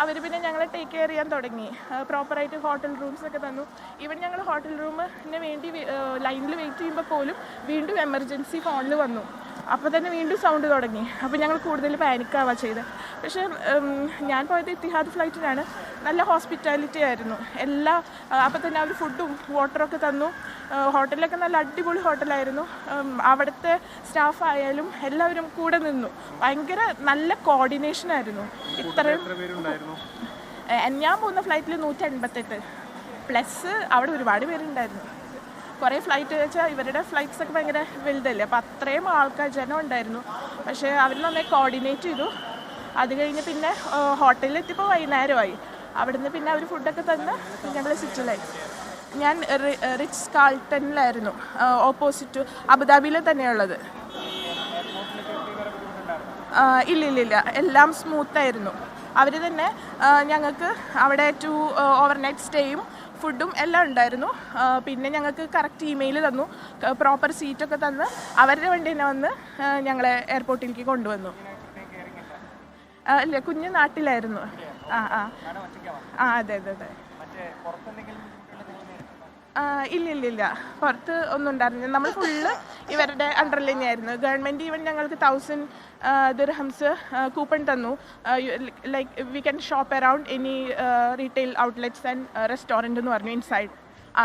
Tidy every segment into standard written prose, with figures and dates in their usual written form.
അവർ പിന്നെ ഞങ്ങളെ take care ചെയ്യാൻ തുടങ്ങി. പ്രോപ്പറായിട്ട് ഹോട്ടൽ റൂംസൊക്കെ തന്നു. ഈവൻ ഞങ്ങൾ ഹോട്ടൽ റൂമിന് വേണ്ടി ലൈനിൽ വെയിറ്റ് ചെയ്യുമ്പോൾ പോലും വീണ്ടും എമർജൻസി ഫോണിൽ വന്നു. അപ്പോൾ തന്നെ വീണ്ടും സൗണ്ട് തുടങ്ങി. അപ്പോൾ ഞങ്ങൾ കൂടുതൽ പാനിക്കാവുക ചെയ്തത്. പക്ഷേ ഞാൻ പോയത് ഇത്തിഹാദ് ഫ്ലൈറ്റിനാണ്. നല്ല ഹോസ്പിറ്റാലിറ്റി ആയിരുന്നു. അപ്പോൾ തന്നെ അവർ ഫുഡും വാട്ടറൊക്കെ തന്നു. ഹോട്ടലൊക്കെ നല്ല അടിപൊളി ഹോട്ടലായിരുന്നു. അവിടുത്തെ സ്റ്റാഫ് ആയാലും എല്ലാവരും കൂടെ നിന്നു. ഭയങ്കര നല്ല കോർഡിനേഷനായിരുന്നു. ഇത്രയും ഞാൻ പോകുന്ന ഫ്ലൈറ്റിൽ 188 പ്ലസ് അവിടെ ഒരുപാട് പേരുണ്ടായിരുന്നു. കുറേ ഫ്ലൈറ്റ് വെച്ചാൽ ഇവരുടെ ഫ്ലൈറ്റ്സൊക്കെ ഭയങ്കര വലുതല്ലേ, അപ്പോൾ അത്രയും ആൾക്കാർ ജനം ഉണ്ടായിരുന്നു. പക്ഷേ അവർ നന്നായി കോർഡിനേറ്റ് ചെയ്തു. അത് കഴിഞ്ഞ് പിന്നെ ഹോട്ടലിലെത്തിയപ്പോൾ വൈകുന്നേരമായി. അവിടുന്ന് പിന്നെ അവർ ഫുഡൊക്കെ തന്ന് ഞങ്ങൾ സിറ്റിലായി. ഞാൻ റിച്ച് കാൾട്ടണിലായിരുന്നു, ഓപ്പോസിറ്റ് അബുദാബിയിൽ തന്നെയുള്ളത്. ഇല്ല, എല്ലാം സ്മൂത്തായിരുന്നു. അവർ തന്നെ ഞങ്ങൾക്ക് അവിടെ 2 ഓവർനൈറ്റ് സ്റ്റേയും ഫുഡും എല്ലാം ഉണ്ടായിരുന്നു. പിന്നെ ഞങ്ങൾക്ക് കറക്റ്റ് ഇമെയിൽ തന്നു, പ്രോപ്പർ സീറ്റൊക്കെ തന്ന് അവരുടെ വണ്ടി തന്നെ വന്ന് ഞങ്ങളെ എയർപോർട്ടിലേക്ക് കൊണ്ടുവന്നു. ഇല്ല, കുഞ്ഞു നാട്ടിലായിരുന്നു. അതെ. ഇല്ല, പുറത്ത് ഒന്നും ഉണ്ടായിരുന്നില്ല. നമ്മൾ ഫുള്ള് ഇവരുടെ അണ്ടറിൽ തന്നെയായിരുന്നു. ഗവൺമെൻറ് ഈവൻ ഞങ്ങൾക്ക് 1000 ദിർഹംസ് കൂപ്പൺ തന്നു. Like we can shop around any retail outlets and restaurant എന്ന് പറഞ്ഞു ഇൻസൈഡ്.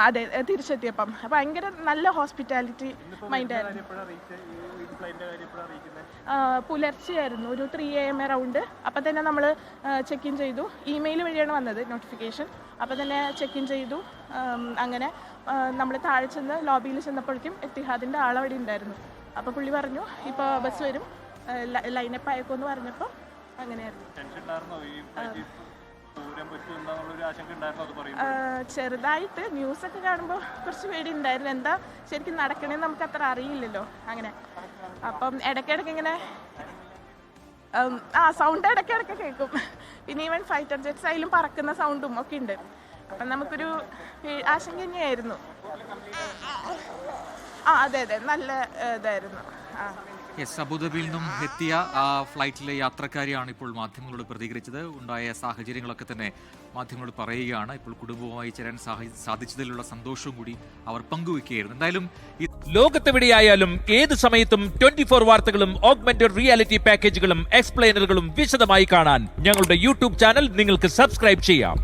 അതെ, തിരിച്ചെത്തിയപ്പം ഭയങ്കര നല്ല ഹോസ്പിറ്റാലിറ്റി മൈൻഡായിരുന്നു. പുലർച്ചെയായിരുന്നു, ഒരു 3 AM അറൗണ്ട്. അപ്പം തന്നെ നമ്മൾ ചെക്ക് ഇൻ ചെയ്തു. ഇമെയിൽ വഴിയാണ് വന്നത് നോട്ടിഫിക്കേഷൻ. അപ്പം തന്നെ ചെക്ക് ഇൻ ചെയ്തു. അങ്ങനെ നമ്മൾ താഴെ ചെന്ന് ലോബിയിൽ ചെന്നപ്പോഴേക്കും എത്തിഹാദിൻ്റെ ആളവിടെ ഉണ്ടായിരുന്നു. അപ്പോൾ പുള്ളി പറഞ്ഞു ഇപ്പോൾ ബസ് വരും, ലൈനപ്പ് ആയേക്കോന്ന് പറഞ്ഞപ്പോൾ അങ്ങനെയായിരുന്നു. ചെറുതായിട്ട് ന്യൂസൊക്കെ കാണുമ്പോൾ കുറച്ച് പേടി ഉണ്ടായിരുന്നു. എന്താ ശരിക്കും നടക്കണേന്ന് നമുക്ക് അത്ര അറിയില്ലല്ലോ അങ്ങനെ. അപ്പം ഇടയ്ക്കിടയ്ക്ക് ഇങ്ങനെ സൗണ്ട് ഇടയ്ക്കിടയ്ക്ക് കേൾക്കും. പിന്നെ ഈവൻ ഫൈറ്റർ ജെറ്റ്സ് ആയാലും പറക്കുന്ന സൗണ്ടും ഒക്കെ ഉണ്ട്. അപ്പം നമുക്കൊരു ആശങ്ക തന്നെയായിരുന്നു. അതെ, നല്ല ഇതായിരുന്നു. യെസ്, അബുദാബിയിൽ നിന്നും എത്തിയ ഫ്ലൈറ്റിലെ യാത്രക്കാരിയാണ് ഇപ്പോൾ മാധ്യമങ്ങളോട് പ്രതികരിച്ചത്. ഉണ്ടായ സാഹചര്യങ്ങളൊക്കെ തന്നെ മാധ്യമങ്ങളോട് പറയുകയാണ്. ഇപ്പോൾ കുടുംബവുമായി ചേരാൻ സാധിച്ചതിലുള്ള സന്തോഷവും കൂടി അവർ പങ്കുവെക്കുകയായിരുന്നു. എന്തായാലും ലോകത്തെവിടെയായാലും ഏത് സമയത്തും 24 വാർത്തകളും ഓഗ്മെന്റഡ് റിയാലിറ്റി പാക്കേജുകളും എക്സ്പ്ലെയിനറുകളും വിശദമായി കാണാൻ ഞങ്ങളുടെ യൂട്യൂബ് ചാനൽ നിങ്ങൾക്ക് സബ്സ്ക്രൈബ് ചെയ്യാം.